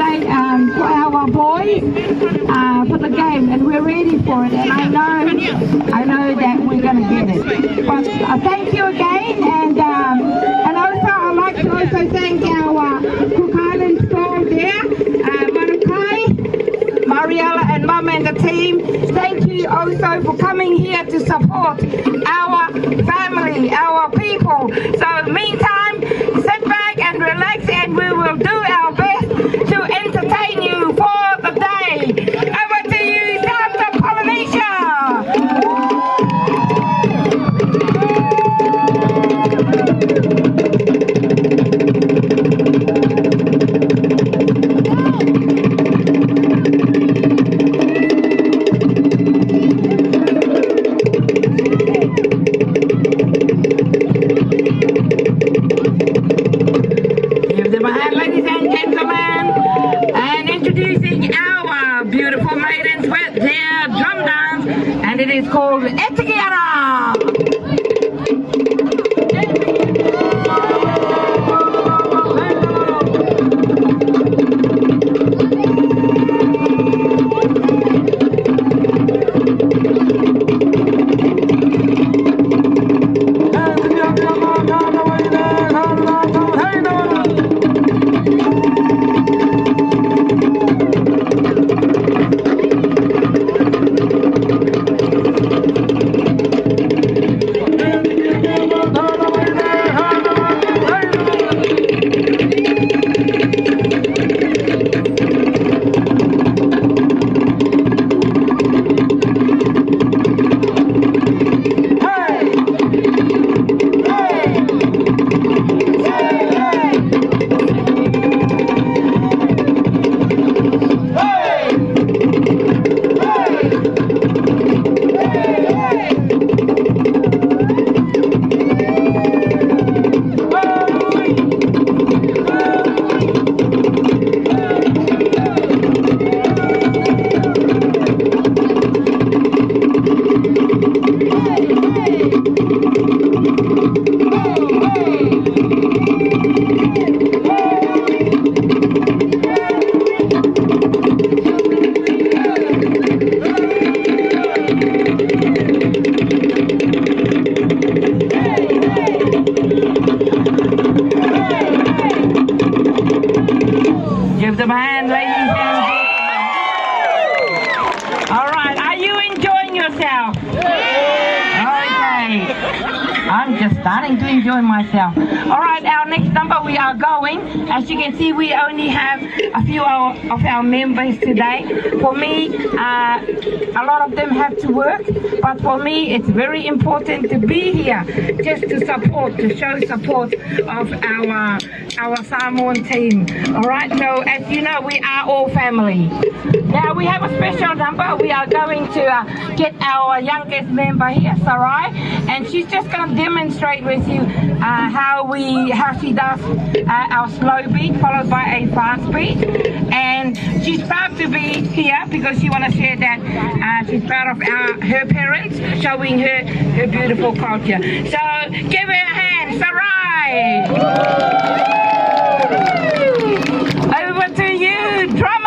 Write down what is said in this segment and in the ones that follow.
congratulate for our boys for the game, and we're ready for it. And I know that we're going to get it. But thank you again, and also I'd like to also thank our Cook Island store there, Marukai, Mariella, and Mum and the team. Thank you also for coming here to support our family, our people. So meantime, sit back and relax, and we will do our best to entertain you for the day. Over to you, Santa Polynesia! Give them a hand, ladies and gentlemen, and introducing our beautiful maidens with their drum dance, and it is called Etikiara. Give them a hand, ladies and gentlemen. All right, are you enjoying yourself? Okay. I'm just starting to enjoy myself. All right, our next number, we are going. As you can see, we only have a few of our members today. For me, a lot of them have to work, but for me, it's very important to be here just to support, to show support of our Samoan team. All right, so as you know, we are all family. Now we have a special number. We are going to get our youngest member here, Sarai, and she's just going to demonstrate with you how she does our slow beat followed by a fast beat. And she's proud to be here because she wants to share that she's proud of her parents showing her beautiful culture. So give her a hand, Sarai. Over to you, drummers.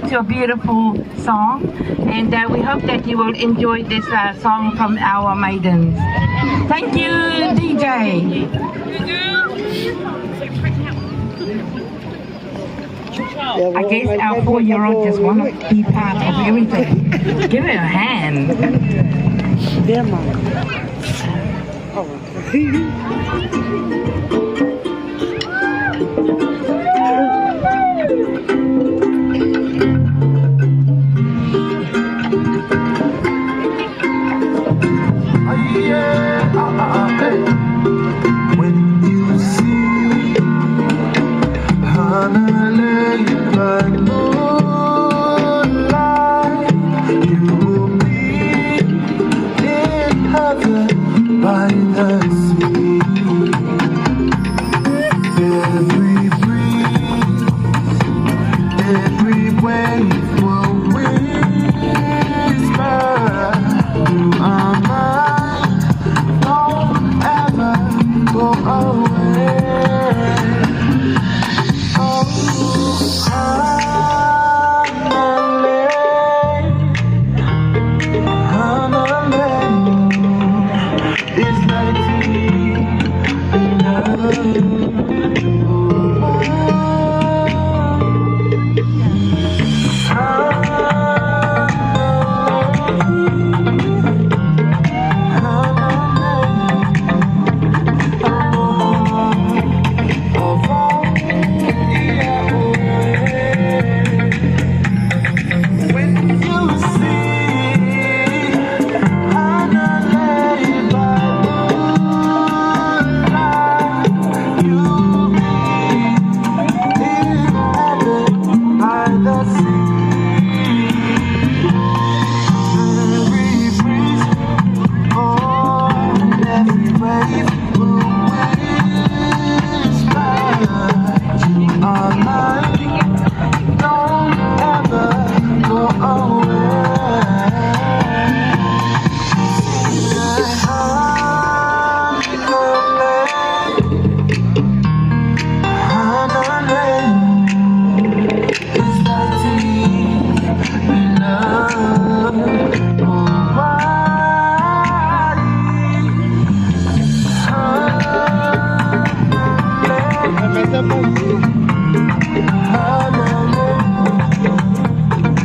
To a beautiful song, and we hope that you will enjoy this song from our maidens. Thank you, DJ. I guess our 4-year-old just want to be part of everything. Give her a hand. Yeah, Mom. Oh. When you see Honolulu by moonlight, you will be in heaven by the sea. Every breeze, every wave will whisper, you are mine. Don't ever go away. Oh, Honolulu is like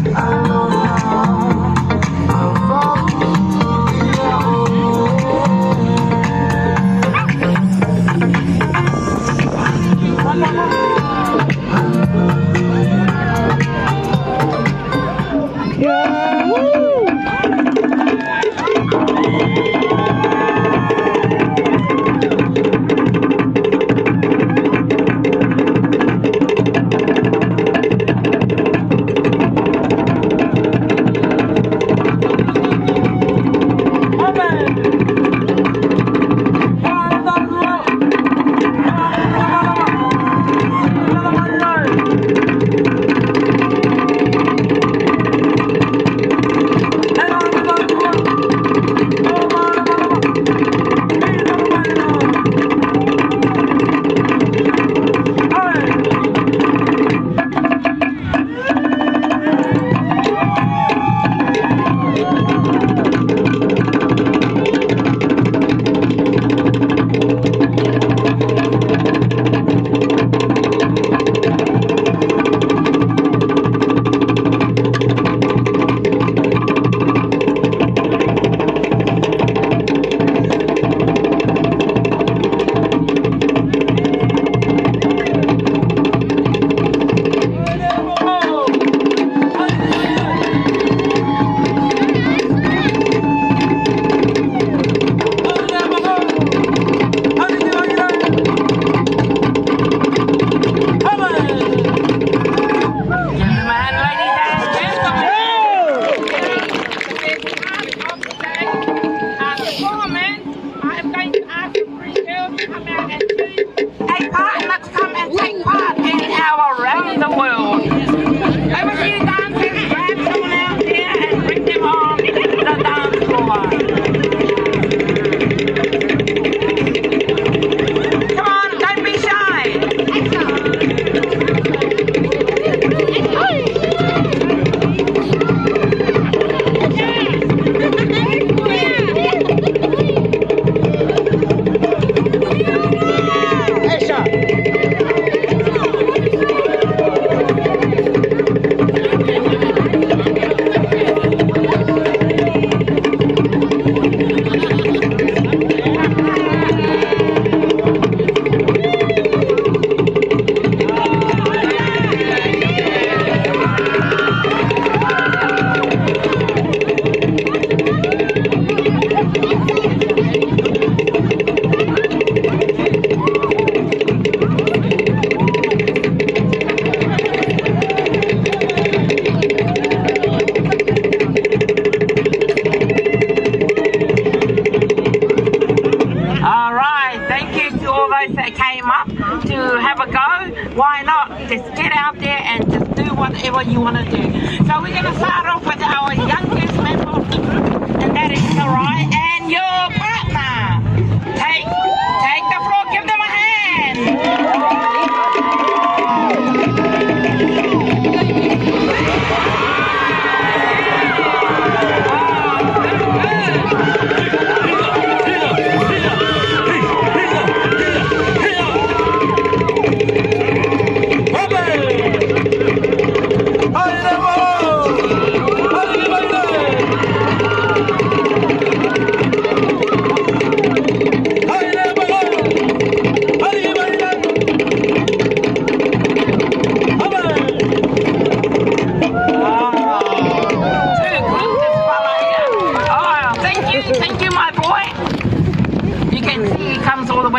I whatever you want to do. So we're going to start off with our youngest member of the group, and that is Sarai and your partner. Take the floor, give them a hand.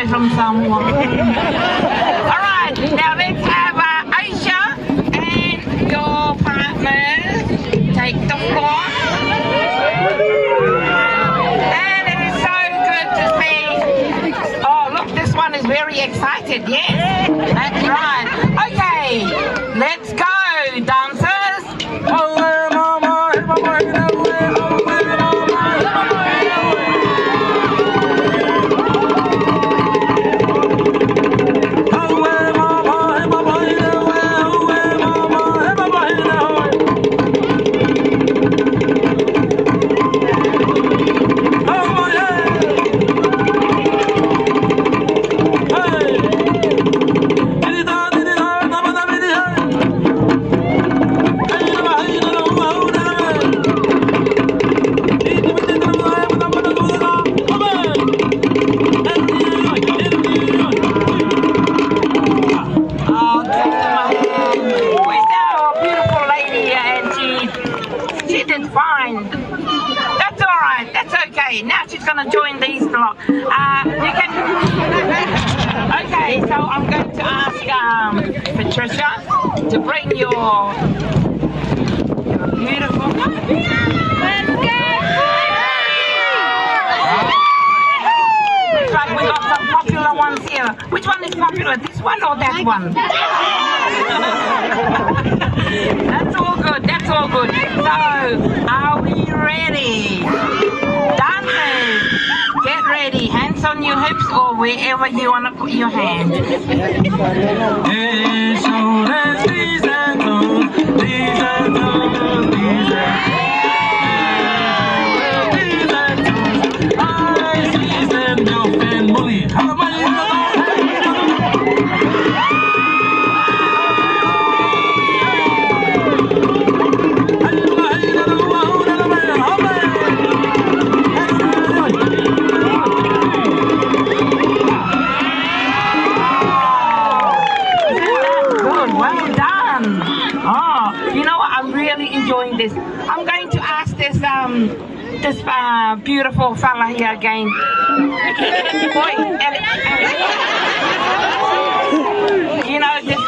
From Samoa. Alright, now let's have Aisha and your partners take the floor. And it is so good to see. Oh, look, this one is very excited. Yes, that's right. Okay, let's go, dancers. Now she's going to join these lot. You can. Okay, so I'm going to ask Patricia to bring your beautiful. Let's go! Looks like we got some popular ones here. Which one is popular? This one or that one? That's all good. That's all good. So, are we ready? Dancers, get ready. Hands on your hips or wherever you want to put your hands. This. I'm going to ask this beautiful fella here again. Boy, you know this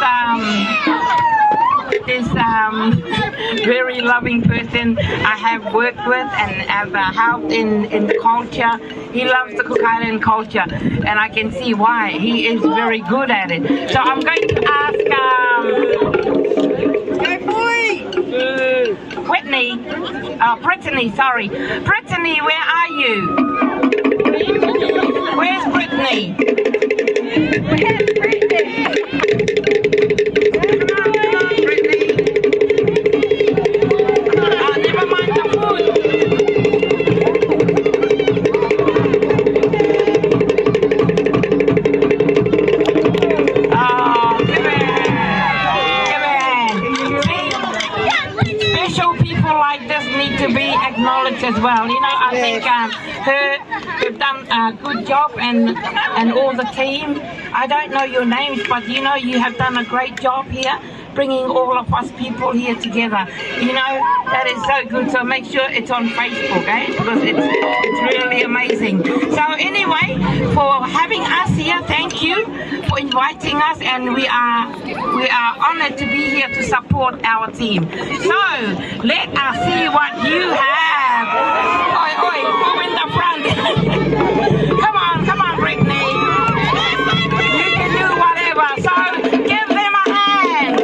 very loving person I have worked with and have helped in the culture. He loves the Cook Island culture, and I can see why. He is very good at it. So I'm going to ask Brittany, sorry. Brittany, where are you? Where's Brittany? Where's Brittany? Never mind the food. To be acknowledged as well. You know, I think they've done a good job and all the team. I don't know your names, but you know you have done a great job here, bringing all of us people here together. You know, that is so good. So make sure it's on Facebook, because it's really amazing. So anyway, for having us here, thank you for inviting us, and we are honored to be here to support our team. So let us see what you have. Oi, oi, move in the front. Come on, Brittany. You can do whatever. So give them a hand.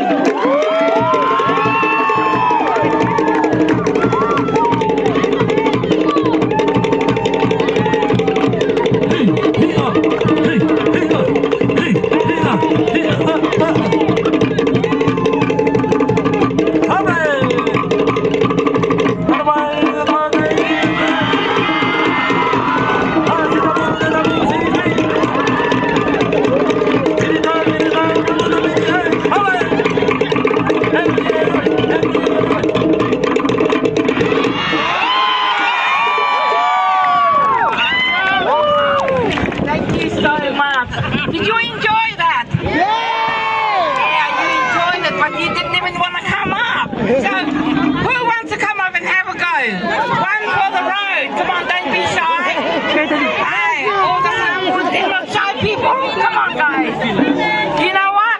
One for the road. Come on, don't be shy. Hey, all the Samoans, they're not shy people. Come on, guys. You know what?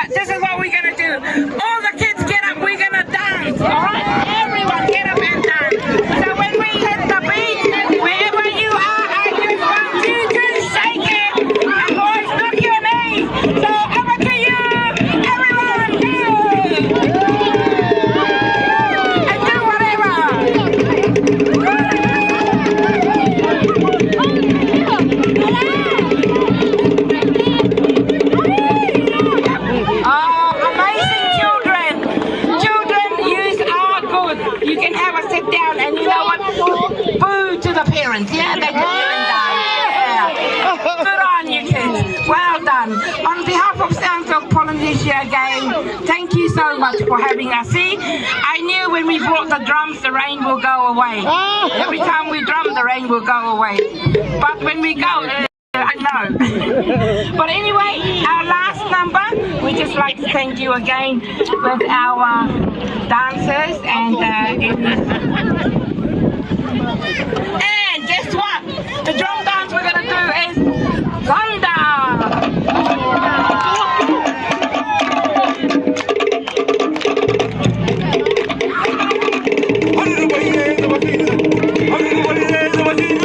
This is what we're gonna do. All the kids get up. We're gonna dance. All right? Everyone get up and dance. So when we hit the beat, wherever you are, I just want you to shake it. And boys, knock your knees. So over to you. Everyone do. And do whatever. Oh, amazing children. Children, yous are good. You can have a sit down and you know what? Boo to the parents. Yeah, they can even die. Yeah. Good on you kids. Well done. On behalf of Sounds of Polynesia again, thank you so much for having us. See, I knew when we brought the drums, the rain will go away. Every time we drum, the rain will go away. But when we go, I know. But anyway, our last number, we just like to thank you again with our dancers and guess what? The drum dance we're gonna do is thunder. What is the